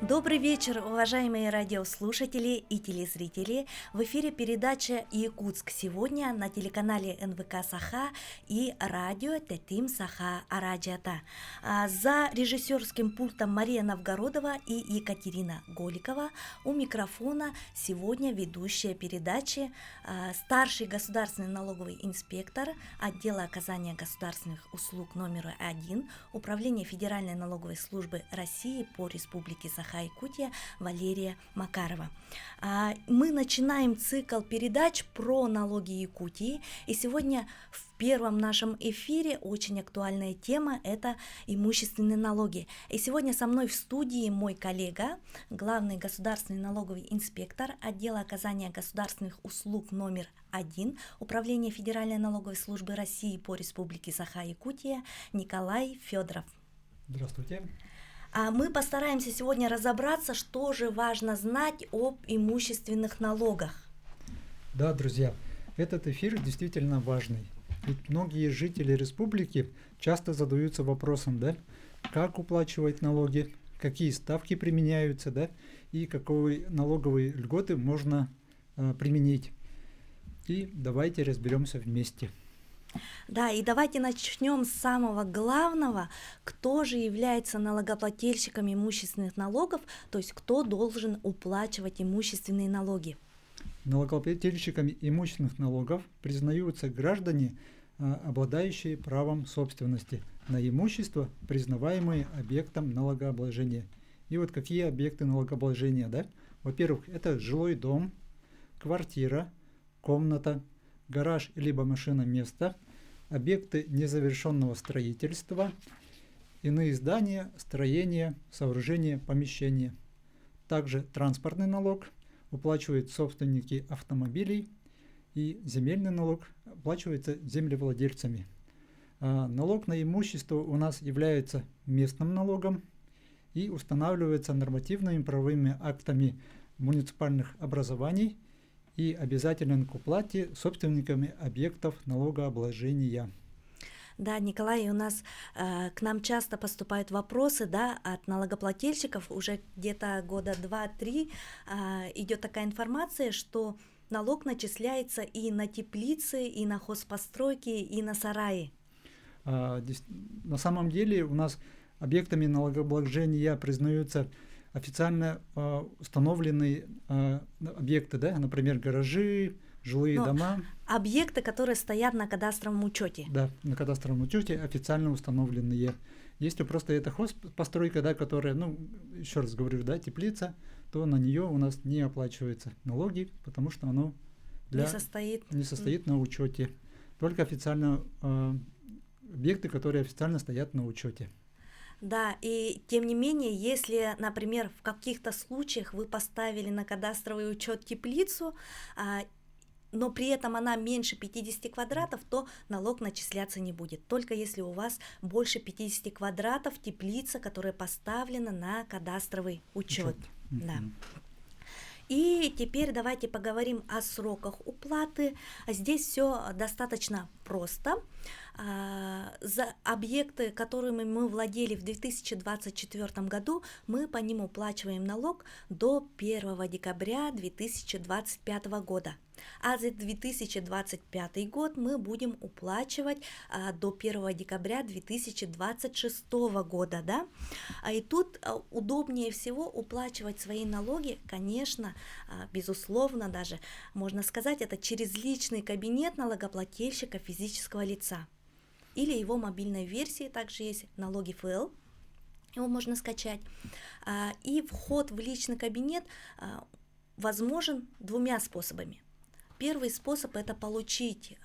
Добрый вечер, уважаемые радиослушатели и телезрители. В эфире передача «Якутск сегодня» на телеканале НВК Саха и радио Тетим Саха Араджата. За режиссерским пультом Мария Новгородова и Екатерина Голикова. У микрофона сегодня ведущая передачи старший государственный налоговый инспектор отдела оказания государственных услуг номер 1 Управления Федеральной налоговой службы России по Республике Саха-Якутия Валерия Макарова. Мы начинаем цикл передач про налоги Якутии, и сегодня в первом нашем эфире очень актуальная тема – это имущественные налоги. И сегодня со мной в студии мой коллега, главный государственный налоговый инспектор отдела оказания государственных услуг номер 1 Управления Федеральной налоговой службы России по Республике Саха-Якутия Николай Федоров. Здравствуйте. Мы постараемся сегодня разобраться, что же важно знать об имущественных налогах. Да, друзья, этот эфир действительно важный. Ведь многие жители республики часто задаются вопросом, да, как уплачивать налоги, какие ставки применяются, да, и какие налоговые льготы можно применить. И давайте разберемся вместе. Да, и давайте начнем с самого главного, кто же является налогоплательщиком имущественных налогов, то есть кто должен уплачивать имущественные налоги. Налогоплательщиками имущественных налогов признаются граждане, обладающие правом собственности на имущество, признаваемые объектом налогообложения. И вот какие объекты налогообложения, да? Во-первых, это жилой дом, квартира, комната, гараж либо машиноместо, объекты незавершенного строительства, иные здания, строения, сооружения, помещения. Также транспортный налог уплачивают собственники автомобилей, и земельный налог оплачивается землевладельцами. Налог на имущество у нас является местным налогом и устанавливается нормативными правовыми актами муниципальных образований и обязателен к уплате собственниками объектов налогообложения. Да, Николай, у нас к нам часто поступают вопросы, да, от налогоплательщиков. Уже где-то года 2-3 идет такая информация, что налог начисляется и на теплицы, и на хозпостройки, и на сараи. На самом деле у нас объектами налогообложения признаются официально установленные объекты, да, например, гаражи, жилые дома. Объекты, которые стоят на кадастровом учете. Да, на кадастровом учете официально установленные. Если просто это хозпостройка, да, которая, еще раз говорю, да, теплица, то на нее у нас не оплачиваются налоги, потому что оно не состоит на учете. Только официально объекты, которые официально стоят на учете. Да, и тем не менее, если, например, в каких-то случаях вы поставили на кадастровый учет теплицу, но при этом она меньше 50 квадратов, то налог начисляться не будет. Только если у вас больше 50 квадратов теплица, которая поставлена на кадастровый учет. Да. И теперь давайте поговорим о сроках уплаты. Здесь все достаточно просто. За объекты, которыми мы владели в 2024 году, мы по ним уплачиваем налог до 1 декабря 2025 года. А за 2025 год мы будем уплачивать до 1 декабря 2026 года. Да? И тут удобнее всего уплачивать свои налоги, конечно, безусловно, даже можно сказать, это через личный кабинет налогоплательщика физического лица. Или его мобильной версии, также есть налоги ФЛ, его можно скачать. И вход в личный кабинет возможен двумя способами. Первый способ – это получить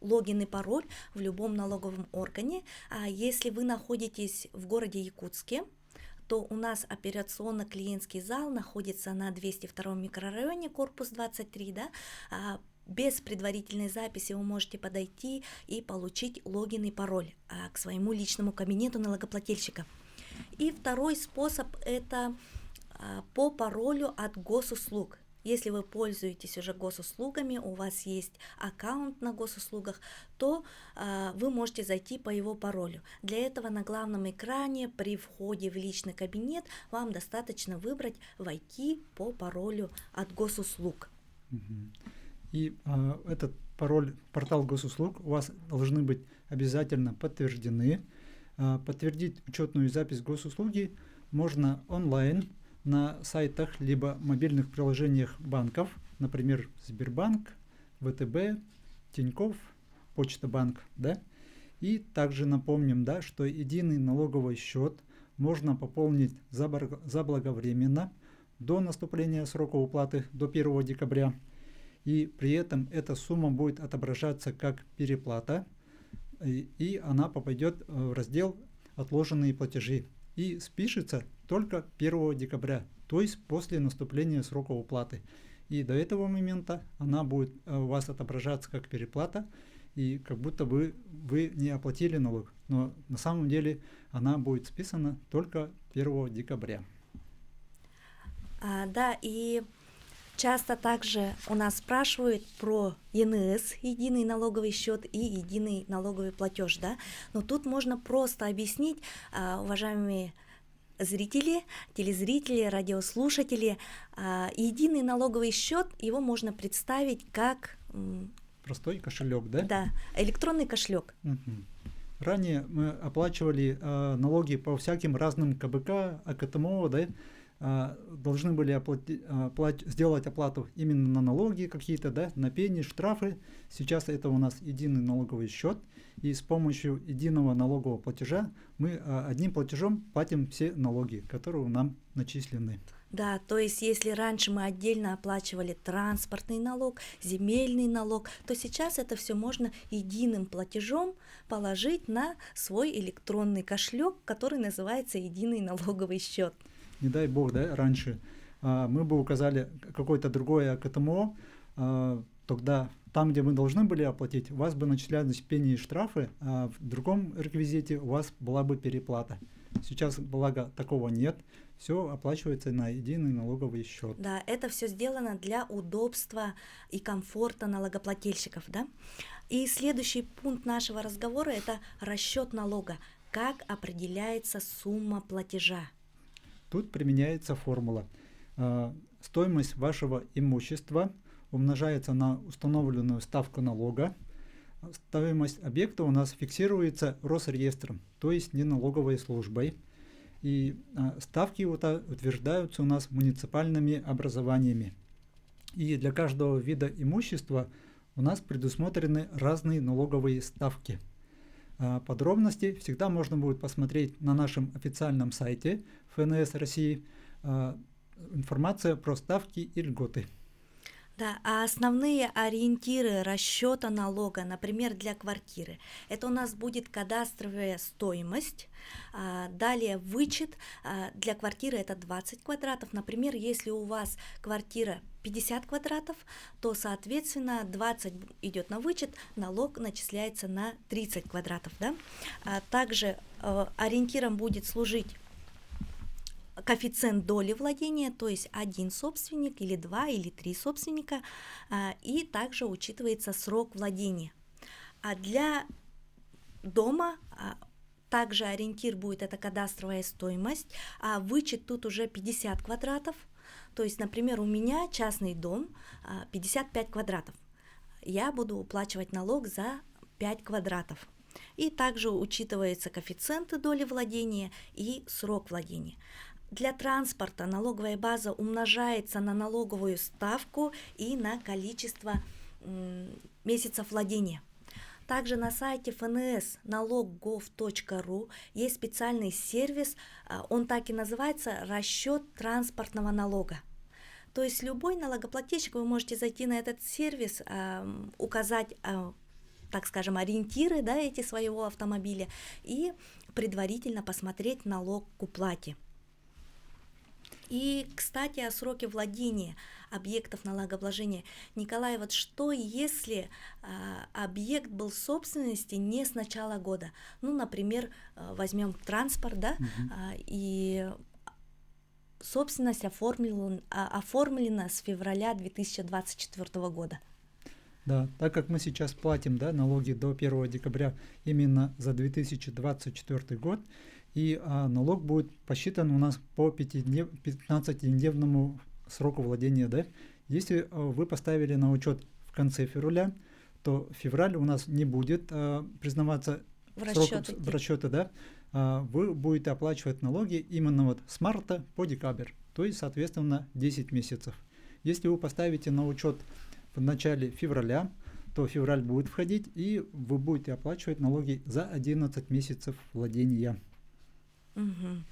логин и пароль в любом налоговом органе. Если вы находитесь в городе Якутске, то у нас операционно-клиентский зал находится на 202 микрорайоне, корпус 23, да. Без предварительной записи вы можете подойти и получить логин и пароль к своему личному кабинету налогоплательщика. И второй способ – это по паролю от госуслуг. Если вы пользуетесь уже госуслугами, у вас есть аккаунт на госуслугах, то вы можете зайти по его паролю. Для этого на главном экране при входе в личный кабинет вам достаточно выбрать «Войти по паролю от госуслуг». И этот пароль, портал госуслуг у вас должны быть обязательно подтверждены. Подтвердить учетную запись госуслуги можно онлайн на сайтах либо мобильных приложениях банков, например, Сбербанк, ВТБ, Тинькофф, Почта Банк, да? И также напомним, да, что единый налоговый счет можно пополнить заблаговременно до наступления срока уплаты до 1 декабря. И при этом эта сумма будет отображаться как переплата, и она попадет в раздел «Отложенные платежи» и спишется только 1 декабря, то есть после наступления срока уплаты. И до этого момента она будет у вас отображаться как переплата, и как будто вы не оплатили налог. Но на самом деле она будет списана только 1 декабря. Да, и часто также у нас спрашивают про ЕНС, единый налоговый счет, и единый налоговый платеж, да. Но тут можно просто объяснить, уважаемые зрители, телезрители, радиослушатели, единый налоговый счет, его можно представить как простой кошелек, да? Да, электронный кошелек. Ранее мы оплачивали налоги по всяким разным КБК, АКТМО, да? Должны были сделать оплату именно на налоги какие-то, да, на пени, штрафы. Сейчас это у нас единый налоговый счет, и с помощью единого налогового платежа мы одним платежом платим все налоги, которые нам начислены. Да, то есть если раньше мы отдельно оплачивали транспортный налог, земельный налог, то сейчас это все можно единым платежом положить на свой электронный кошелек, который называется единый налоговый счет. Не дай бог, да, раньше мы бы указали какое-то другое АКТМО, тогда там, где мы должны были оплатить, у вас бы начислялись пени и штрафы, а в другом реквизите у вас была бы переплата. Сейчас, благо, такого нет, все оплачивается на единый налоговый счет. Да, это все сделано для удобства и комфорта налогоплательщиков, да. И следующий пункт нашего разговора – это расчет налога. Как определяется сумма платежа? Тут применяется формула. Стоимость вашего имущества умножается на установленную ставку налога. Стоимость объекта у нас фиксируется Росреестром, то есть не налоговой службой. И ставки утверждаются у нас муниципальными образованиями. И для каждого вида имущества у нас предусмотрены разные налоговые ставки. Подробности всегда можно будет посмотреть на нашем официальном сайте ФНС России. Информация про ставки и льготы. Да, а основные ориентиры расчета налога, например, для квартиры, это у нас будет кадастровая стоимость, далее вычет, для квартиры это 20 квадратов, например, если у вас квартира 50 квадратов, то, соответственно, 20 идет на вычет, налог начисляется на 30 квадратов, да? Также ориентиром будет служить коэффициент доли владения, то есть один собственник или 2 или 3 собственника, и также учитывается срок владения. А для дома также ориентир будет это кадастровая стоимость, а вычет тут уже 50 квадратов, то есть, например, у меня частный дом 55 квадратов, я буду уплачивать налог за 5 квадратов. И также учитываются коэффициенты доли владения и срок владения. Для транспорта налоговая база умножается на налоговую ставку и на количество месяцев владения. Также на сайте ФНС налог.gov.ru есть специальный сервис, он так и называется «Расчет транспортного налога». То есть любой налогоплательщик, вы можете зайти на этот сервис, указать, так скажем, ориентиры, да, эти своего автомобиля и предварительно посмотреть налог к уплате. И, кстати, о сроке владения объектов налогообложения. Николай, вот что если объект был в собственности не с начала года? Ну, например, возьмем транспорт, да, и собственность оформлена с февраля 2024 года. Да, так как мы сейчас платим, да, налоги до 1 декабря именно за 2024 год, и налог будет посчитан у нас по 15-дневному сроку владения. Да? Если вы поставили на учет в конце февраля, то февраль у нас не будет признаваться в расчеты, да? Вы будете оплачивать налоги именно вот с марта по декабрь, то есть, соответственно, 10 месяцев. Если вы поставите на учет в начале февраля, то февраль будет входить, и вы будете оплачивать налоги за 11 месяцев владения. Угу.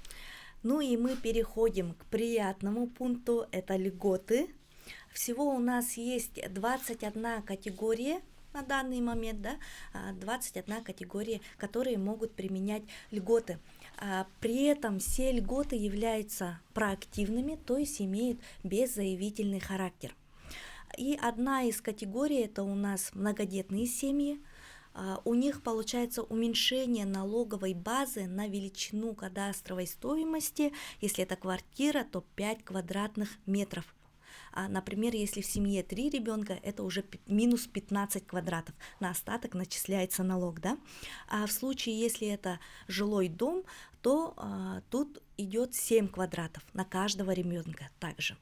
Ну и мы переходим к приятному пункту, это льготы. Всего у нас есть 21 категория на данный момент, да, 21 категория, которые могут применять льготы. При этом все льготы являются проактивными, то есть имеют беззаявительный характер. И одна из категорий это у нас многодетные семьи. У них получается уменьшение налоговой базы на величину кадастровой стоимости. Если это квартира, то 5 квадратных метров. Например, если в семье 3 ребенка, это уже минус 15 квадратов. На остаток начисляется налог. Да? А в случае, если это жилой дом, то тут идет 7 квадратов на каждого ребенка также.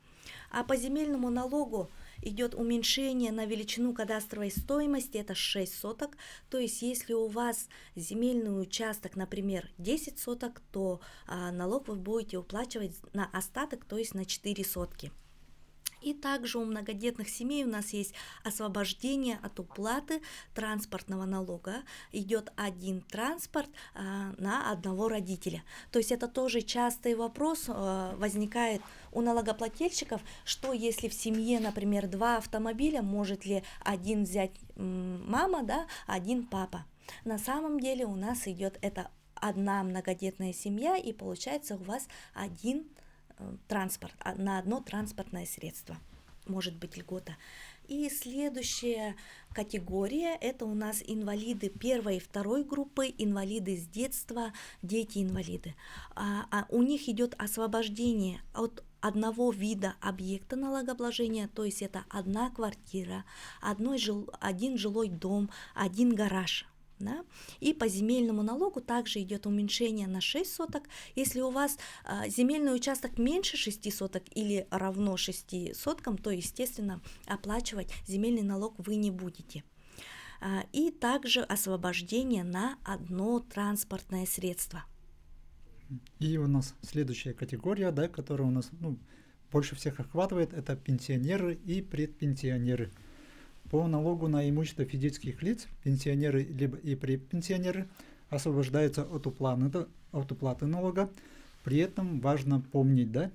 А по земельному налогу идет уменьшение на величину кадастровой стоимости, это 6 соток. То есть, если у вас земельный участок, например, 10 соток, то налог вы будете уплачивать на остаток, то есть на 4 сотки. И также у многодетных семей у нас есть освобождение от уплаты транспортного налога. Идет один транспорт на одного родителя. То есть это тоже частый вопрос возникает у налогоплательщиков, что если в семье, например, 2 автомобиля, может ли один взять мама, да, один папа. На самом деле у нас идет это одна многодетная семья, и получается у вас один транспорт, на одно транспортное средство может быть льгота. И следующая категория это у нас инвалиды 1 и 2 группы, инвалиды с детства, дети-инвалиды. У них идет освобождение от одного вида объекта налогообложения, то есть это одна квартира, один жилой дом, один гараж. Да? И по земельному налогу также идет уменьшение на 6 соток. Если у вас земельный участок меньше 6 соток или равно 6 соткам, то, естественно, оплачивать земельный налог вы не будете. И также освобождение на одно транспортное средство. И у нас следующая категория, да, которая у нас больше всех охватывает, это пенсионеры и предпенсионеры. По налогу на имущество физических лиц пенсионеры либо и предпенсионеры освобождаются от уплаты налога. При этом важно помнить, да,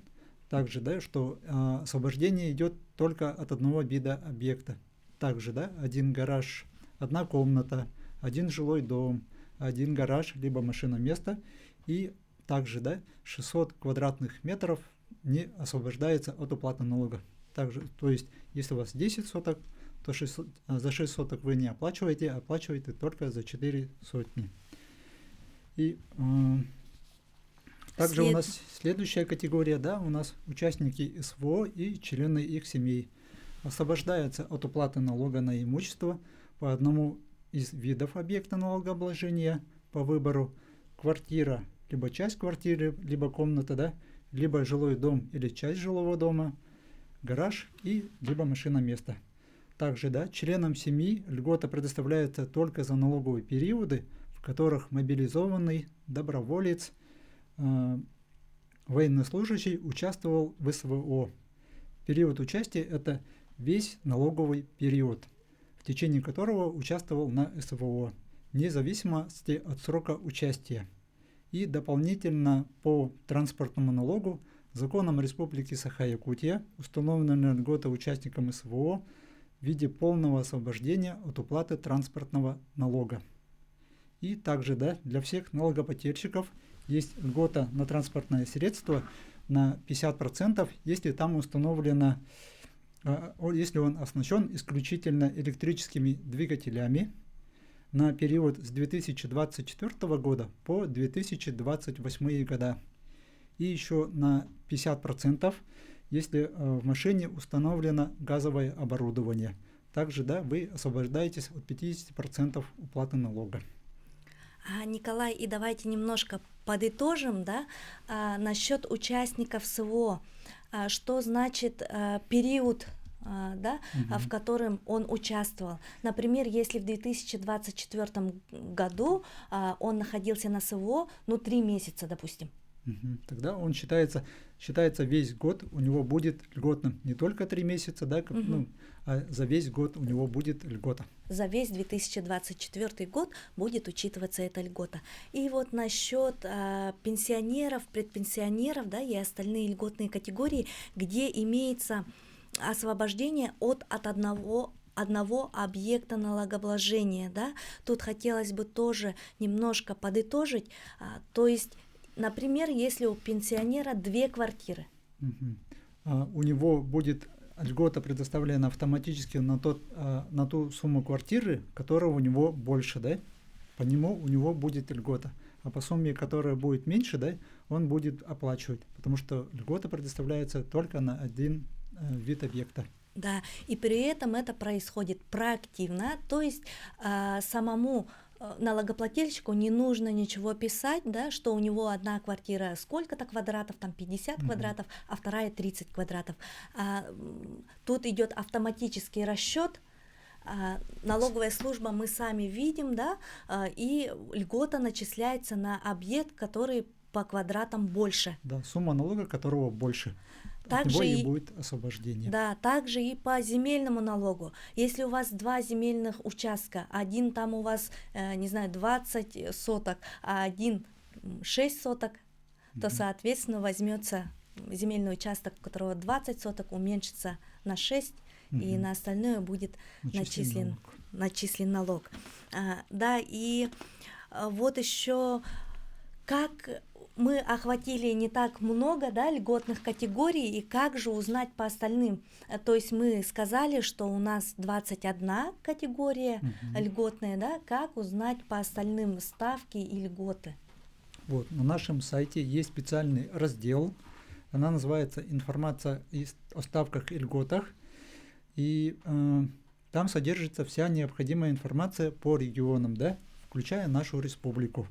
также, да, что освобождение идет только от одного вида объекта. Также, да, один гараж, одна комната, один жилой дом, один гараж, либо машиноместо. И также, да, 600 квадратных метров не освобождается от уплаты налога. Также, то есть, если у вас 10 соток, то за 6 соток вы не оплачиваете, оплачиваете только за 4 сотни. И также у нас следующая категория, да, у нас участники СВО и члены их семей. Освобождаются от уплаты налога на имущество по одному из видов объекта налогообложения по выбору: квартира, либо часть квартиры, либо комната, да, либо жилой дом или часть жилого дома, гараж и либо машиноместо. Также, да, членам семьи льгота предоставляется только за налоговые периоды, в которых мобилизованный доброволец, военнослужащий участвовал в СВО. Период участия – это весь налоговый период, в течение которого участвовал на СВО, вне зависимости от срока участия. И дополнительно по транспортному налогу законом Республики Саха-Якутия установлена льгота участникам СВО в виде полного освобождения от уплаты транспортного налога. И также, да, для всех налогоплательщиков есть льгота на транспортное средство на 50%, если там установлено, если он оснащен исключительно электрическими двигателями на период с 2024 года по 2028 года. и еще на 50%, если в машине установлено газовое оборудование. Также, да, вы освобождаетесь от 50% уплаты налога. Николай, и давайте немножко подытожим, да, насчет участников СВО. Что значит период, да, в котором он участвовал. Например, если в 2024 году он находился на СВО, 3 месяца, допустим. Тогда он считается весь год, у него будет льготным не только 3 месяца, да, а за весь год у него будет льгота. За весь 2024 год будет учитываться эта льгота. И вот насчет пенсионеров, предпенсионеров, да, и остальные льготные категории, где имеется освобождение от одного объекта налогообложения, да, тут хотелось бы тоже немножко подытожить, то есть, например, если у пенсионера 2 квартиры. У него будет льгота предоставлена автоматически на ту сумму квартиры, которая у него больше, да, по нему у него будет льгота. А по сумме, которая будет меньше, да, он будет оплачивать, потому что льгота предоставляется только на один вид объекта. Да, и при этом это происходит проактивно, то есть самому налогоплательщику не нужно ничего писать, да, что у него одна квартира сколько-то квадратов, там 50 квадратов, а вторая 30 квадратов. Тут идет автоматический расчет. Налоговая служба мы сами видим, да, и льгота начисляется на объект, который по квадратам больше. Да, сумма налога которого больше. От него и будет освобождение. Да, также и по земельному налогу. Если у вас 2 земельных участка, один там у вас, 20 соток, а один 6 соток, то, соответственно, возьмется земельный участок, у которого 20 соток, уменьшится на 6, и на остальное будет начислен налог. Да, и вот еще как мы охватили не так много, да, льготных категорий, и как же узнать по остальным? То есть мы сказали, что у нас 21 категория льготная, да, как узнать по остальным ставки и льготы? Вот, на нашем сайте есть специальный раздел, она называется «Информация о ставках и льготах», и там содержится вся необходимая информация по регионам, да, включая нашу республику.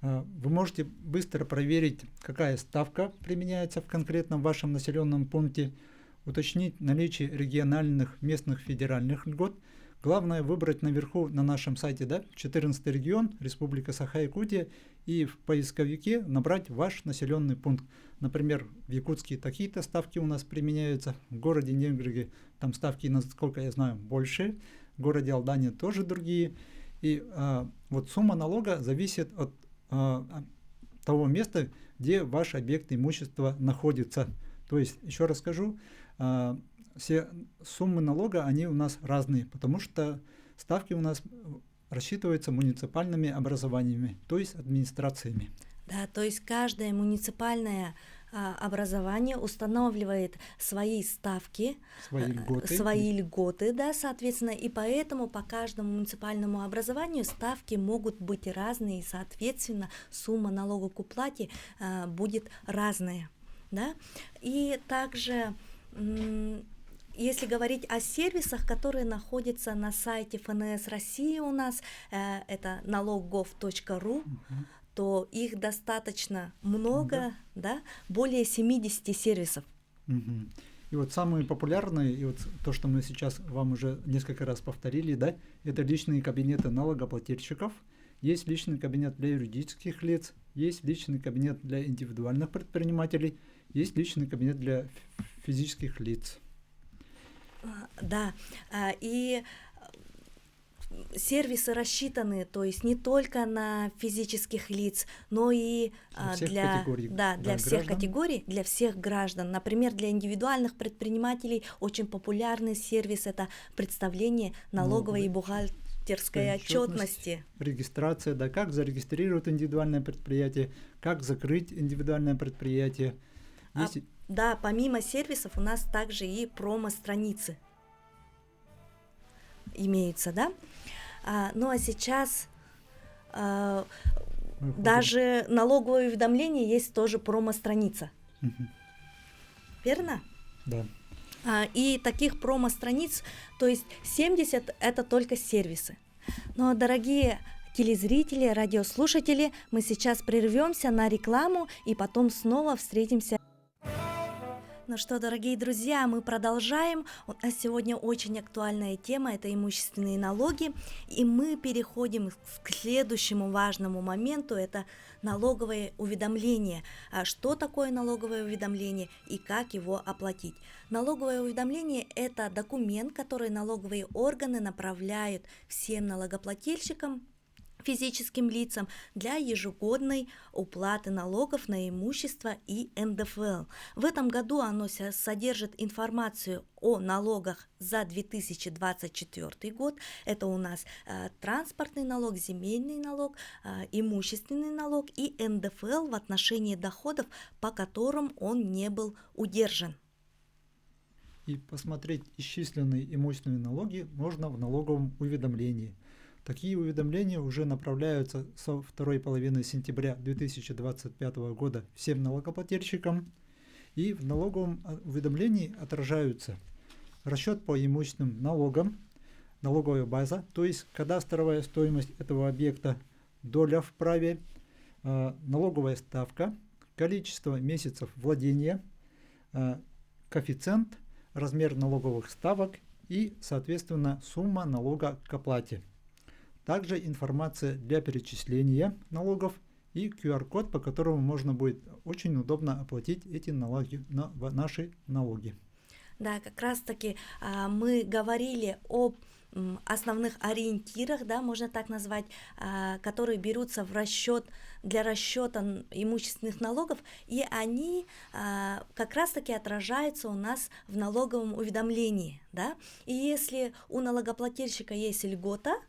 Вы можете быстро проверить, какая ставка применяется в конкретном вашем населенном пункте, уточнить наличие региональных, местных, федеральных льгот. Главное выбрать наверху на нашем сайте, да, 14-й регион, Республика Саха-Якутия, и в поисковике набрать ваш населенный пункт. Например, в Якутске такие-то ставки у нас применяются, в городе Негриге там ставки, насколько я знаю, больше, в городе Алдане тоже другие. И вот сумма налога зависит от того места, где ваш объект имущества находится. То есть, еще раз скажу, все суммы налога, они у нас разные, потому что ставки у нас рассчитываются муниципальными образованиями, то есть администрациями. Да, то есть каждое муниципальное образование устанавливает свои ставки, свои льготы, да, соответственно, и поэтому по каждому муниципальному образованию ставки могут быть разные, и, соответственно, сумма налога к уплате будет разная, да, и также если говорить о сервисах, которые находятся на сайте ФНС России у нас, это налог.gov.ru, то их достаточно много, да, более 70 сервисов. И вот самые популярные, и вот то, что мы сейчас вам уже несколько раз повторили, да, это личные кабинеты налогоплательщиков, есть личный кабинет для юридических лиц, есть личный кабинет для индивидуальных предпринимателей, есть личный кабинет для физических лиц. Да, и сервисы рассчитаны, то есть не только на физических лиц, но и для всех категорий, для всех граждан. Например, для индивидуальных предпринимателей очень популярный сервис — это представление налоговой и бухгалтерской отчетности. Регистрация, да, как зарегистрировать индивидуальное предприятие, как закрыть индивидуальное предприятие. Да, помимо сервисов у нас также и промо-страницы имеются, да. Ну а сейчас выходим. Даже налоговое уведомление есть тоже промо-страница. Верно? Да. И таких промо-страниц, то есть 70 это только сервисы. Но, дорогие телезрители, радиослушатели, мы сейчас прервемся на рекламу и потом снова встретимся. Ну что, дорогие друзья, мы продолжаем. У нас сегодня очень актуальная тема – это имущественные налоги. И мы переходим к следующему важному моменту – это налоговое уведомление. Что такое налоговое уведомление и как его оплатить? Налоговое уведомление – это документ, который налоговые органы направляют всем налогоплательщикам, физическим лицам для ежегодной уплаты налогов на имущество и НДФЛ. В этом году оно содержит информацию о налогах за 2024 год. Это у нас транспортный налог, земельный налог, имущественный налог и НДФЛ в отношении доходов, по которым он не был удержан. И посмотреть исчисленные имущественные налоги можно в налоговом уведомлении. Такие уведомления уже направляются со второй половины сентября 2025 года всем налогоплательщикам, и в налоговом уведомлении отражаются расчет по имущественным налогам, налоговая база, то есть кадастровая стоимость этого объекта, доля в праве, налоговая ставка, количество месяцев владения, коэффициент, размер налоговых ставок и, соответственно, сумма налога к оплате. Также информация для перечисления налогов и QR-код, по которому можно будет очень удобно оплатить эти налоги, наши налоги. Да, как раз таки мы говорили об основных ориентирах, да, можно так назвать, которые берутся в расчет для расчета имущественных налогов, и они как раз таки отражаются у нас в налоговом уведомлении, да. И если у налогоплательщика есть льгота,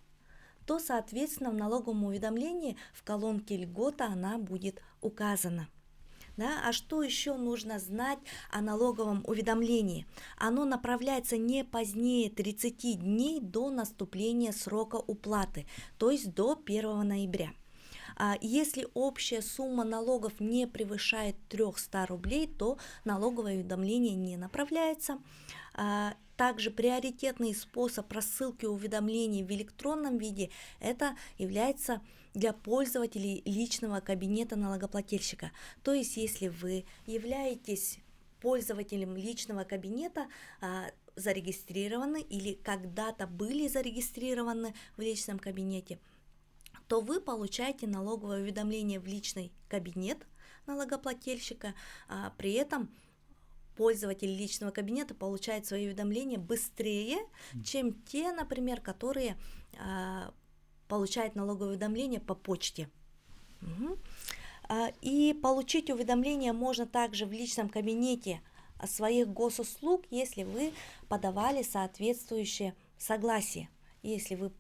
то, соответственно, в налоговом уведомлении в колонке льгота она будет указана. Да? А что еще нужно знать о налоговом уведомлении? Оно направляется не позднее 30 дней до наступления срока уплаты, то есть до 1 ноября. Если общая сумма налогов не превышает 300 рублей, то налоговое уведомление не направляется. Также приоритетный способ рассылки уведомлений в электронном виде это является для пользователей личного кабинета налогоплательщика. То есть, если вы являетесь пользователем личного кабинета, зарегистрированы или когда-то были зарегистрированы в личном кабинете, то вы получаете налоговое уведомление в личный кабинет налогоплательщика, при этом пользователи личного кабинета получают свои уведомления быстрее, чем те, например, которые получают налоговое уведомление по почте. И получить уведомление можно также в личном кабинете своих госуслуг, если вы подавали соответствующее согласие. Если вы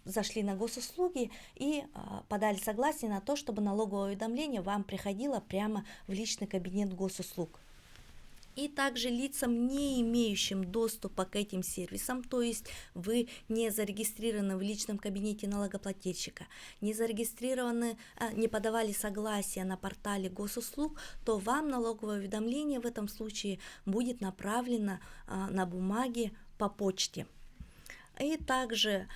зашли на госуслуги и подали согласие на то, чтобы налоговое уведомление вам приходило прямо в личный кабинет госуслуг. И также лицам, не имеющим доступа к этим сервисам, то есть вы не зарегистрированы в личном кабинете налогоплательщика, не зарегистрированы, не подавали согласие на портале госуслуг, то вам налоговое уведомление в этом случае будет направлено на бумаге по почте. И также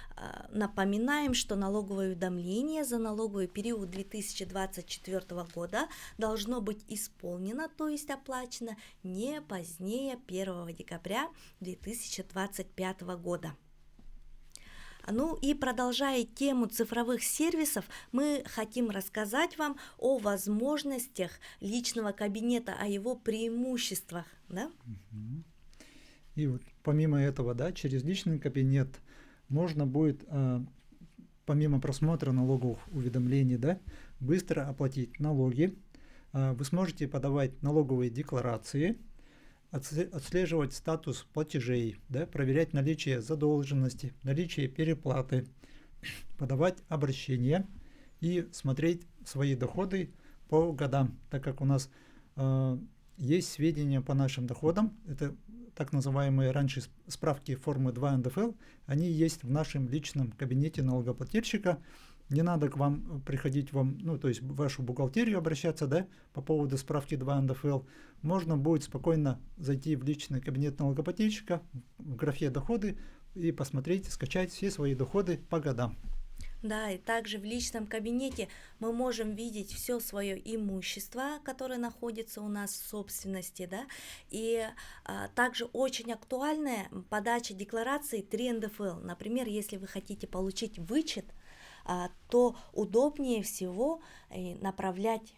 напоминаем, что налоговое уведомление за налоговый период 2024 года должно быть исполнено, то есть оплачено не позднее 1 декабря 2025 года. Ну и продолжая тему цифровых сервисов, мы хотим рассказать вам о возможностях личного кабинета, о его преимуществах. Да? И вот помимо этого, да, через личный кабинет можно будет, помимо просмотра налоговых уведомлений, да, быстро оплатить налоги. Вы сможете подавать налоговые декларации, отслеживать статус платежей, да, проверять наличие задолженности, наличие переплаты, подавать обращения и смотреть свои доходы по годам, так как у нас есть сведения по нашим доходам, это так называемые раньше справки формы 2 НДФЛ, они есть в нашем личном кабинете налогоплательщика, не надо к вам приходить ну, то есть в вашу бухгалтерию обращаться, да, по поводу справки 2 НДФЛ. Можно будет спокойно зайти в личный кабинет налогоплательщика в графе «Доходы» и посмотреть, скачать все свои доходы по годам. Да, и также в личном кабинете мы можем видеть все свое имущество, которое находится у нас в собственности, да, и также очень актуальная подача декларации 3 НДФЛ. Например, если вы хотите получить вычет, то удобнее всего направлять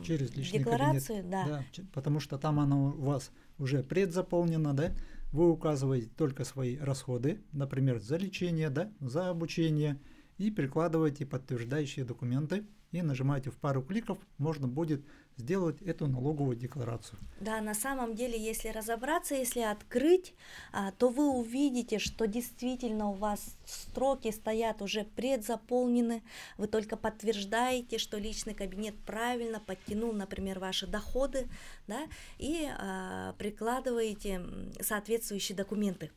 через личный декларацию, кабинет, да. да, потому что там она у вас уже предзаполнена, да, вы указываете только свои расходы, например, за лечение, да, за обучение, и прикладываете подтверждающие документы и нажимаете в пару кликов, можно будет сделать эту налоговую декларацию. Да, на самом деле, если разобраться, если открыть, то вы увидите, что действительно у вас строки стоят уже предзаполнены, вы только подтверждаете, что личный кабинет правильно подтянул, например, ваши доходы, да, и прикладываете соответствующие документы.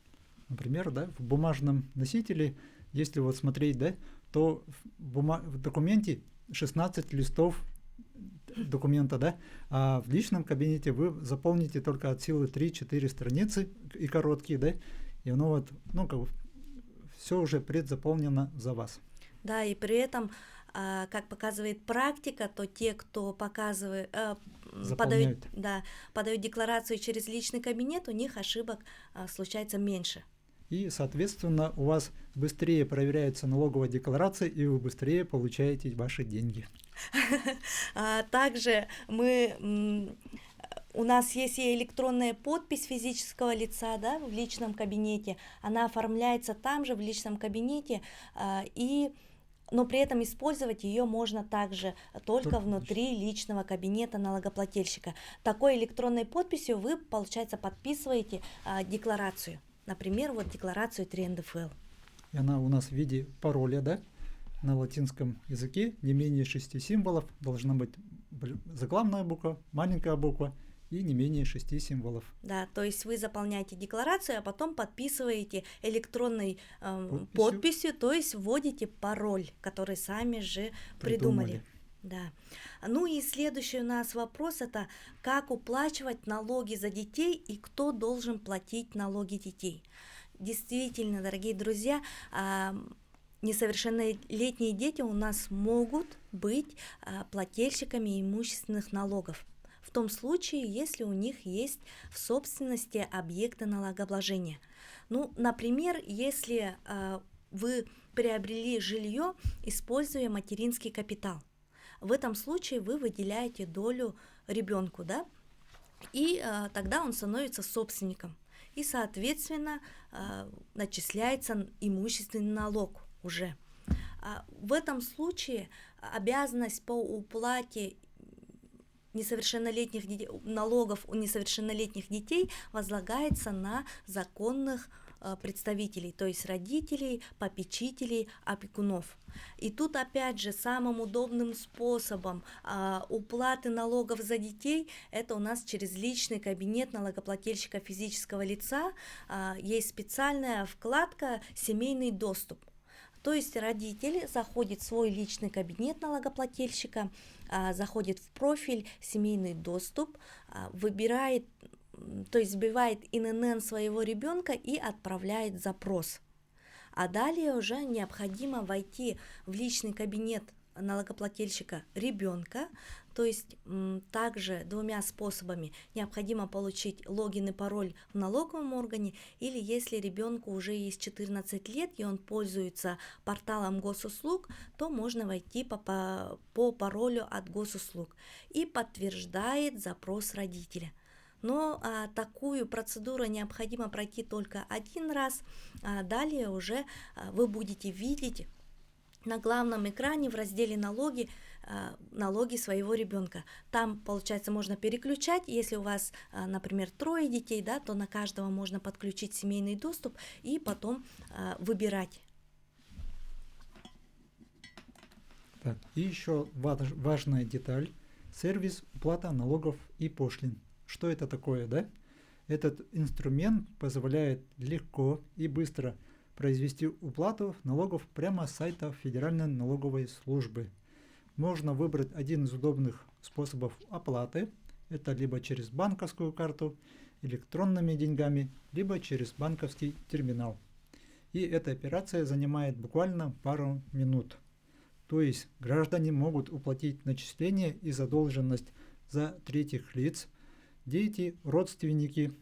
Например, да, в бумажном носителе, если вот смотреть, да, то в документе 16 листов документа, да, а в личном кабинете вы заполните только от силы 3-4 страницы и короткие, да, и оно вот, ну, как бы все уже предзаполнено за вас. Да, и при этом, как показывает практика, то те, кто подают декларацию через личный кабинет, у них ошибок случается меньше. И, соответственно, у вас быстрее проверяется налоговая декларация, и вы быстрее получаете ваши деньги. Также у нас есть и электронная подпись физического лица, да, в личном кабинете. Она оформляется там же, в личном кабинете, но при этом использовать ее можно также только внутри личного кабинета налогоплательщика. Такой электронной подписью вы, получается, подписываете декларацию. Например, вот декларацию 3 НДФЛ. И она у нас в виде пароля, да, на латинском языке, не менее 6 символов, должна быть заглавная буква, маленькая буква и не менее 6 символов. Да, то есть вы заполняете декларацию, а потом подписываете электронной подписью, то есть вводите пароль, который сами же придумали. Да. Ну и следующий у нас вопрос — это как уплачивать налоги за детей и кто должен платить налоги детей. Действительно, дорогие друзья, несовершеннолетние дети у нас могут быть плательщиками имущественных налогов. В том случае, если у них есть в собственности объекты налогообложения. Ну, например, если вы приобрели жилье, используя материнский капитал. В этом случае вы выделяете долю ребенку, да, и тогда он становится собственником. И, соответственно, начисляется имущественный налог уже. В этом случае обязанность по уплате налогов у несовершеннолетних детей возлагается на законных представителей, то есть родителей, попечителей, опекунов. И тут опять же самым удобным способом уплаты налогов за детей это у нас через личный кабинет налогоплательщика физического лица. Есть специальная вкладка «Семейный доступ». То есть родитель заходит в свой личный кабинет налогоплательщика, заходит в профиль «Семейный доступ», выбирает, то есть вбивает ИНН своего ребенка и отправляет запрос. А далее уже необходимо войти в личный кабинет налогоплательщика ребенка, то есть также двумя способами. Необходимо получить логин и пароль в налоговом органе, или если ребенку уже есть 14 лет и он пользуется порталом госуслуг, то можно войти по паролю от госуслуг и подтверждает запрос родителя. Но такую процедуру необходимо пройти только один раз, далее уже вы будете видеть на главном экране в разделе «Налоги» налоги своего ребенка. Там, получается, можно переключать. Если у вас, например, 3 детей, да, то на каждого можно подключить семейный доступ и потом выбирать. Так, и еще важная деталь – сервис уплата налогов и пошлин. Что это такое, да? Этот инструмент позволяет легко и быстро произвести уплату налогов прямо с сайта Федеральной налоговой службы. Можно выбрать один из удобных способов оплаты. Это либо через банковскую карту, электронными деньгами, либо через банковский терминал. И эта операция занимает буквально пару минут. То есть граждане могут уплатить начисления и задолженность за третьих лиц, дети, родственники,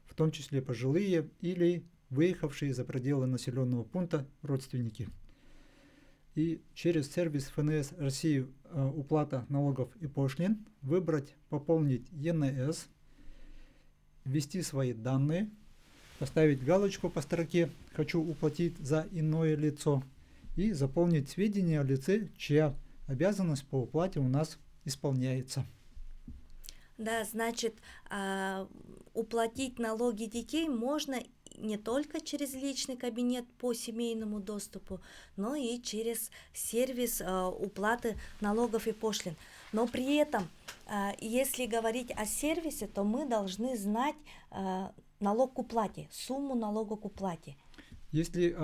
в том числе пожилые или выехавшие за пределы населенного пункта родственники. И через сервис ФНС России уплата налогов и пошлин выбрать «Пополнить ЕНС», ввести свои данные, поставить галочку по строке «Хочу уплатить за иное лицо» и заполнить сведения о лице, чья обязанность по уплате у нас исполняется. Да, значит, уплатить налоги детей можно не только через личный кабинет по семейному доступу, но и через сервис уплаты налогов и пошлин. Но при этом, если говорить о сервисе, то мы должны знать налог к уплате, сумму налога к уплате. Если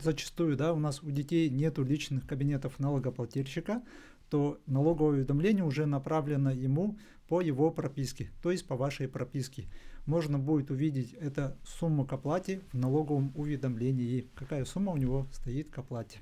зачастую, да, у нас у детей нету личных кабинетов налогоплательщика, то налоговое уведомление уже направлено ему по его прописке, то есть по вашей прописке. Можно будет увидеть эту сумму к оплате в налоговом уведомлении, какая сумма у него стоит к оплате.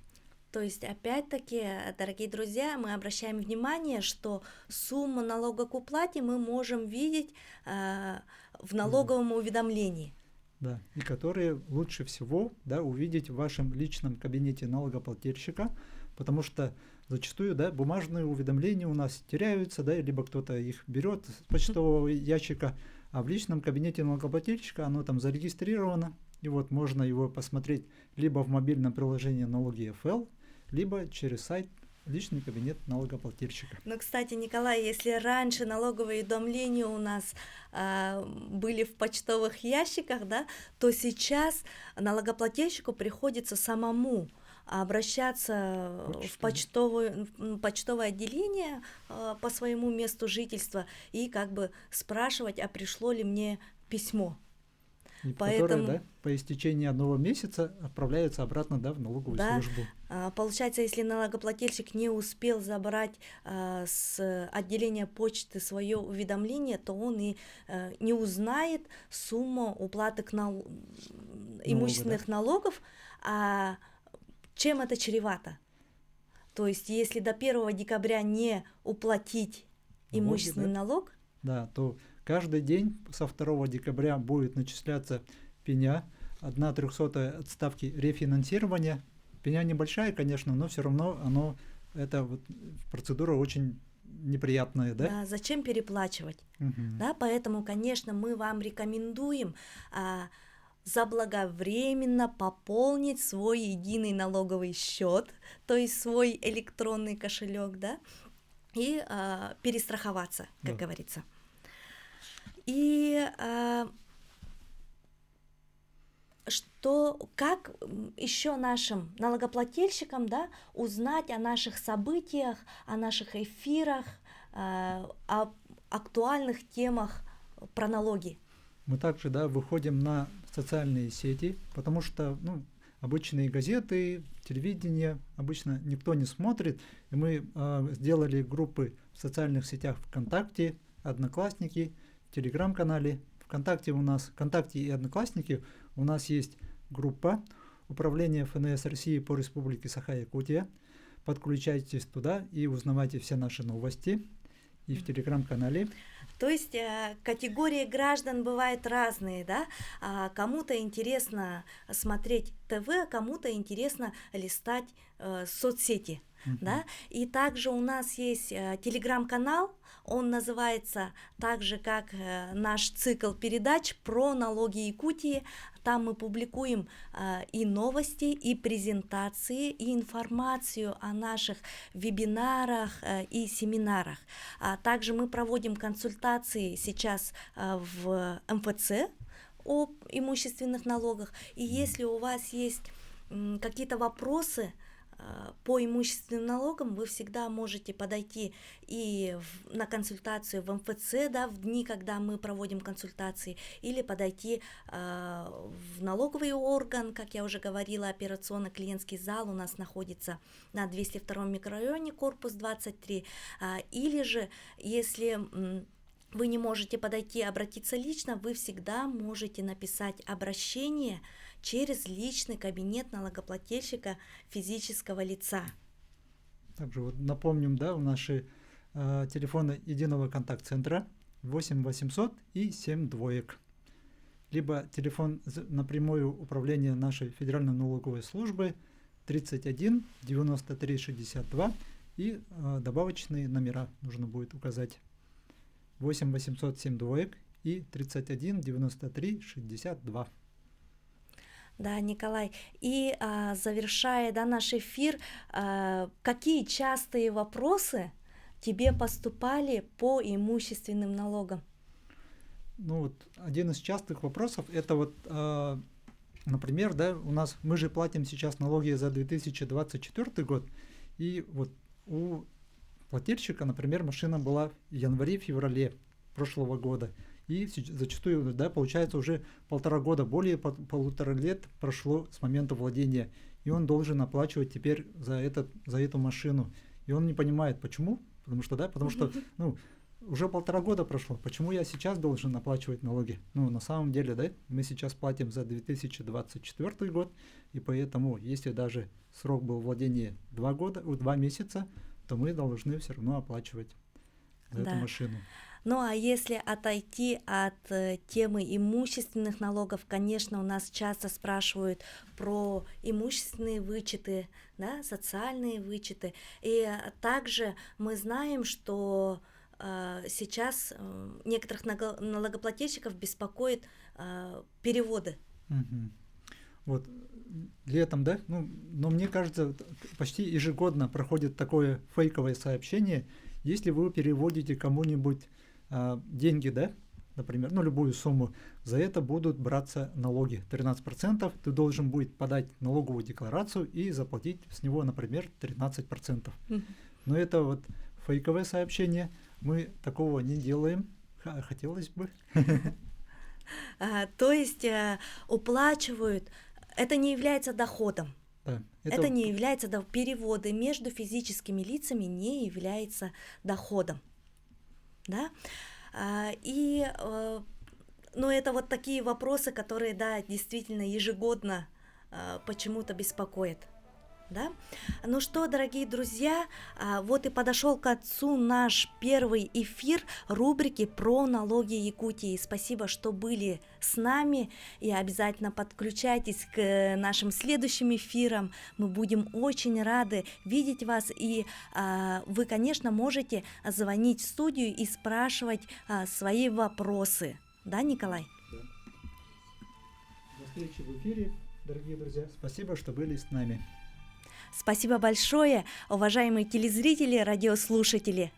То есть, опять-таки, дорогие друзья, мы обращаем внимание, что сумму налога к уплате мы можем видеть в налоговом уведомлении. Да, и которые лучше всего, да, увидеть в вашем личном кабинете налогоплательщика, потому что зачастую, да, бумажные уведомления у нас теряются, да, либо кто-то их берет с почтового ящика, а в личном кабинете налогоплательщика оно там зарегистрировано, и вот можно его посмотреть либо в мобильном приложении налоги ФЛ, либо через сайт личный кабинет налогоплательщика. Ну, кстати, Николай, если раньше налоговые уведомления у нас были в почтовых ящиках, да, то сейчас налогоплательщику приходится самому обращаться в почтовое отделение по своему месту жительства и как бы спрашивать, а пришло ли мне письмо. И которое, да, по истечении одного месяца отправляется обратно, да, в налоговую службу. Получается, если налогоплательщик не успел забрать с отделения почты свое уведомление, то он и не узнает сумму уплаты имущественных налогов, а чем это чревато. То есть, если до 1 декабря не уплатить имущественный налог, да, то каждый день со 2 декабря будет начисляться пеня, 1/300 от ставки рефинансирования. Пеня небольшая, конечно, но все равно эта вот процедура очень неприятная, да? Да, зачем переплачивать? Да, поэтому, конечно, мы вам рекомендуем заблаговременно пополнить свой единый налоговый счет, то есть свой электронный кошелек, да, и перестраховаться, как говорится. И как еще нашим налогоплательщикам, да, узнать о наших событиях, о наших эфирах, о актуальных темах про налоги? Мы также, да, выходим на социальные сети, потому что, обычные газеты, телевидение обычно никто не смотрит, и мы сделали группы в социальных сетях ВКонтакте, Одноклассники, в Телеграм-канале. ВКонтакте и Одноклассники у нас есть группа Управления ФНС России по Республике Саха-Якутия. Подключайтесь туда и узнавайте все наши новости. И в Телеграм-канале. То есть категории граждан бывают разные, да? Кому-то интересно смотреть ТВ, кому-то интересно листать соцсети. Да? И также у нас есть телеграм-канал, он называется так же, как наш цикл передач про налоги Якутии. Там мы публикуем и новости, и презентации, и информацию о наших вебинарах и семинарах. Также мы проводим консультации сейчас в МФЦ об имущественных налогах. И если у вас есть какие-то вопросы по имущественным налогам вы всегда можете подойти и на консультацию в МФЦ, да, в дни, когда мы проводим консультации, или подойти в налоговый орган, как я уже говорила, операционно-клиентский зал у нас находится на 202 микрорайоне, корпус 23, или же, если вы не можете подойти, обратиться лично, вы всегда можете написать обращение через личный кабинет налогоплательщика физического лица. Также вот напомним, да, у наши телефоны единого контакт-центра 8 800 и 7 двоек. Либо телефон напрямую управления нашей Федеральной налоговой службы 31 93 62 и добавочные номера нужно будет указать. 8 800 7 двоек и 31 93 62. Да, Николай. И завершая, да, наш эфир, какие частые вопросы тебе поступали по имущественным налогам? Ну вот один из частых вопросов это вот, например, да, мы же платим сейчас налоги за 2024 год, и вот у плательщика, например, машина была в январе-феврале прошлого года. И зачастую, да, получается, уже 1,5 года, более 1,5 лет прошло с момента владения. И он должен оплачивать теперь за эту машину. И он не понимает, почему. Потому что уже 1,5 года прошло. Почему я сейчас должен оплачивать налоги? На самом деле, да, мы сейчас платим за 2024 год. И поэтому, если даже срок был владения 2 месяца, то мы должны все равно оплачивать за эту машину. Ну а если отойти от темы имущественных налогов, конечно, у нас часто спрашивают про имущественные вычеты, да, социальные вычеты. И также мы знаем, что сейчас некоторых налогоплательщиков беспокоит переводы. Угу. Вот летом, да, но мне кажется, почти ежегодно проходит такое фейковое сообщение. Если вы переводите кому-нибудь деньги, да, например, любую сумму, за это будут браться налоги 13%, ты должен будет подать налоговую декларацию и заплатить с него, например, 13%. Но это вот фейковое сообщение, мы такого не делаем, хотелось бы. То есть уплачивают, это не является доходом. Да, это не является переводы между физическими лицами не является доходом. Да? Это вот такие вопросы, которые, да, действительно ежегодно почему-то беспокоят. Да? Ну что, дорогие друзья, вот и подошел к концу наш первый эфир рубрики про налоги Якутии. Спасибо, что были с нами, и обязательно подключайтесь к нашим следующим эфирам. Мы будем очень рады видеть вас, и вы, конечно, можете звонить в студию и спрашивать свои вопросы. Да, Николай? Да. До встречи в эфире, дорогие друзья. Спасибо, что были с нами. Спасибо большое, уважаемые телезрители, радиослушатели.